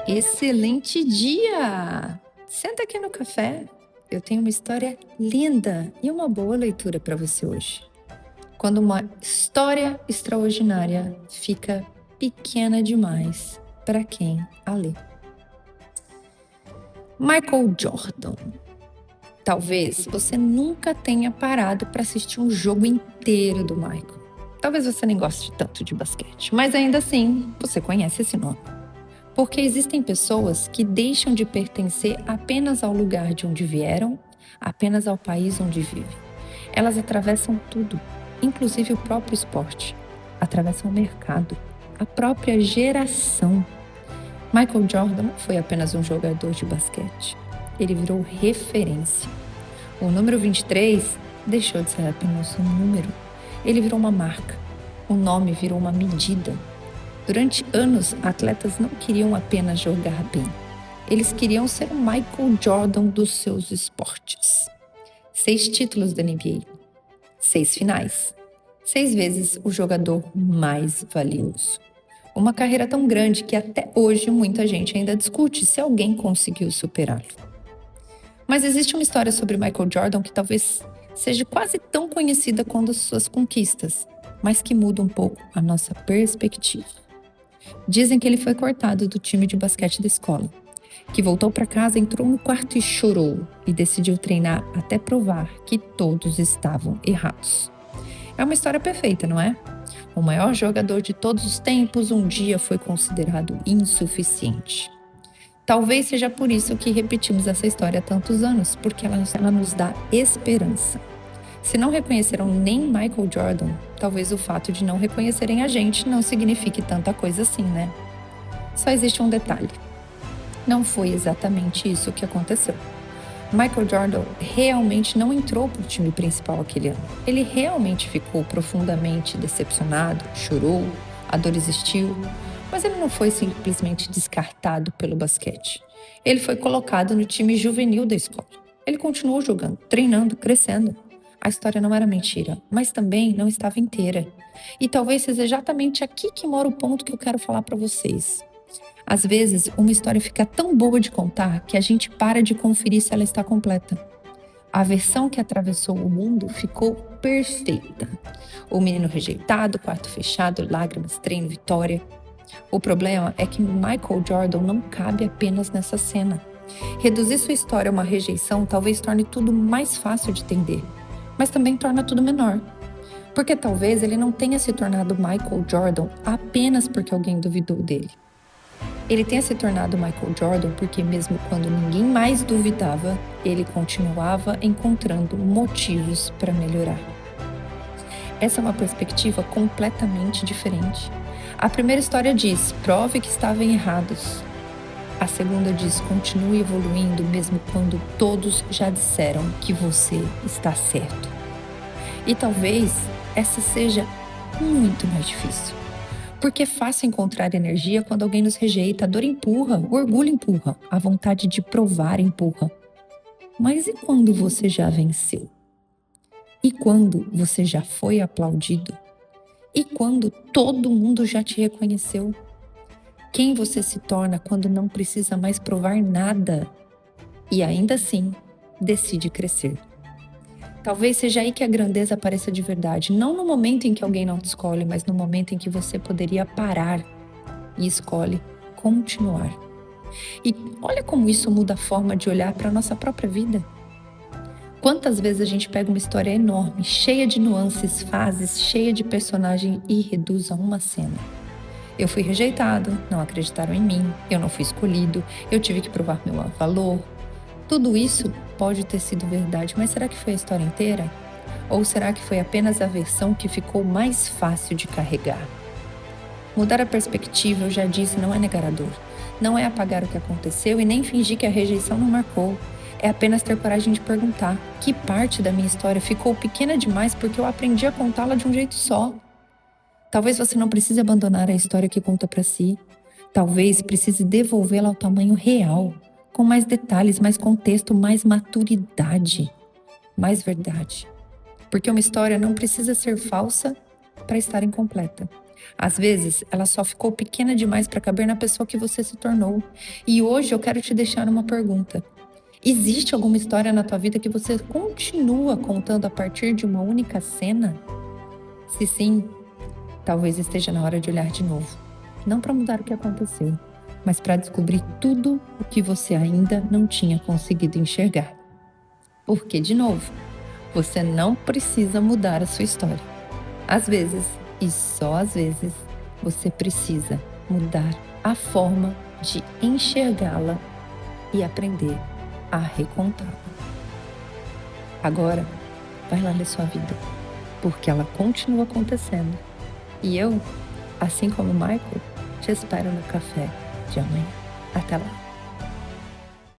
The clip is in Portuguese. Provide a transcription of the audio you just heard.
Excelente dia! Senta aqui no café. Eu tenho uma história linda e uma boa leitura para você hoje. Quando uma história extraordinária fica pequena demais para quem a lê. Michael Jordan. Talvez você nunca tenha parado para assistir um jogo inteiro do Michael. Talvez você nem goste tanto de basquete, mas ainda assim você conhece esse nome. Porque existem pessoas que deixam de pertencer apenas ao lugar de onde vieram, apenas ao país onde vivem. Elas atravessam tudo, inclusive o próprio esporte. Atravessam o mercado, a própria geração. Michael Jordan não foi apenas um jogador de basquete. Ele virou referência. O número 23 deixou de ser apenas um número. Ele virou uma marca. O nome virou uma medida. Durante anos, atletas não queriam apenas jogar bem. Eles queriam ser o Michael Jordan dos seus esportes. 6 títulos da NBA, 6 finais, 6 vezes o jogador mais valioso. Uma carreira tão grande que até hoje muita gente ainda discute se alguém conseguiu superá-lo. Mas existe uma história sobre Michael Jordan que talvez seja quase tão conhecida quanto as suas conquistas, mas que muda um pouco a nossa perspectiva. Dizem que ele foi cortado do time de basquete da escola, que voltou para casa, entrou no quarto e chorou e decidiu treinar até provar que todos estavam errados. É uma história perfeita, não é? O maior jogador de todos os tempos um dia foi considerado insuficiente. Talvez seja por isso que repetimos essa história há tantos anos, porque ela nos dá esperança. Se não reconheceram nem Michael Jordan, talvez o fato de não reconhecerem a gente não signifique tanta coisa assim, né? Só existe um detalhe. Não foi exatamente isso que aconteceu. Michael Jordan realmente não entrou para o time principal aquele ano. Ele realmente ficou profundamente decepcionado, chorou, a dor existiu, mas ele não foi simplesmente descartado pelo basquete. Ele foi colocado no time juvenil da escola. Ele continuou jogando, treinando, crescendo. A história não era mentira, mas também não estava inteira. E talvez seja exatamente aqui que mora o ponto que eu quero falar para vocês. Às vezes, uma história fica tão boa de contar que a gente para de conferir se ela está completa. A versão que atravessou o mundo ficou perfeita. O menino rejeitado, quarto fechado, lágrimas, treino, vitória. O problema é que Michael Jordan não cabe apenas nessa cena. Reduzir sua história a uma rejeição talvez torne tudo mais fácil de entender, mas também torna tudo menor. Porque talvez ele não tenha se tornado Michael Jordan apenas porque alguém duvidou dele. Ele tenha se tornado Michael Jordan porque mesmo quando ninguém mais duvidava, ele continuava encontrando motivos para melhorar. Essa é uma perspectiva completamente diferente. A primeira história diz, prove que estavam errados. A segunda diz, continue evoluindo mesmo quando todos já disseram que você está certo. E talvez essa seja muito mais difícil. Porque é fácil encontrar energia quando alguém nos rejeita, a dor empurra, o orgulho empurra, a vontade de provar empurra. Mas e quando você já venceu? E quando você já foi aplaudido? E quando todo mundo já te reconheceu? Quem você se torna quando não precisa mais provar nada e ainda assim decide crescer? Talvez seja aí que a grandeza apareça de verdade, não no momento em que alguém não te escolhe, mas no momento em que você poderia parar e escolhe continuar. E olha como isso muda a forma de olhar para a nossa própria vida. Quantas vezes a gente pega uma história enorme, cheia de nuances, fases, cheia de personagem e reduz a uma cena. Eu fui rejeitado, não acreditaram em mim, eu não fui escolhido, eu tive que provar meu valor. Tudo isso pode ter sido verdade, mas será que foi a história inteira? Ou será que foi apenas a versão que ficou mais fácil de carregar? Mudar a perspectiva, eu já disse, não é negar a dor. Não é apagar o que aconteceu e nem fingir que a rejeição não marcou. É apenas ter coragem de perguntar que parte da minha história ficou pequena demais porque eu aprendi a contá-la de um jeito só. Talvez você não precise abandonar a história que conta para si. Talvez precise devolvê-la ao tamanho real, com mais detalhes, mais contexto, mais maturidade, mais verdade. Porque uma história não precisa ser falsa para estar incompleta. Às vezes, ela só ficou pequena demais para caber na pessoa que você se tornou. E hoje eu quero te deixar uma pergunta. Existe alguma história na tua vida que você continua contando a partir de uma única cena? Se sim, talvez esteja na hora de olhar de novo. Não para mudar o que aconteceu, mas para descobrir tudo o que você ainda não tinha conseguido enxergar. Porque, de novo, você não precisa mudar a sua história. Às vezes, e só às vezes, você precisa mudar a forma de enxergá-la e aprender a recontá-la. Agora, vai lá ler sua vida, porque ela continua acontecendo. E eu, assim como o Michael, te espero no café de amanhã. Até lá!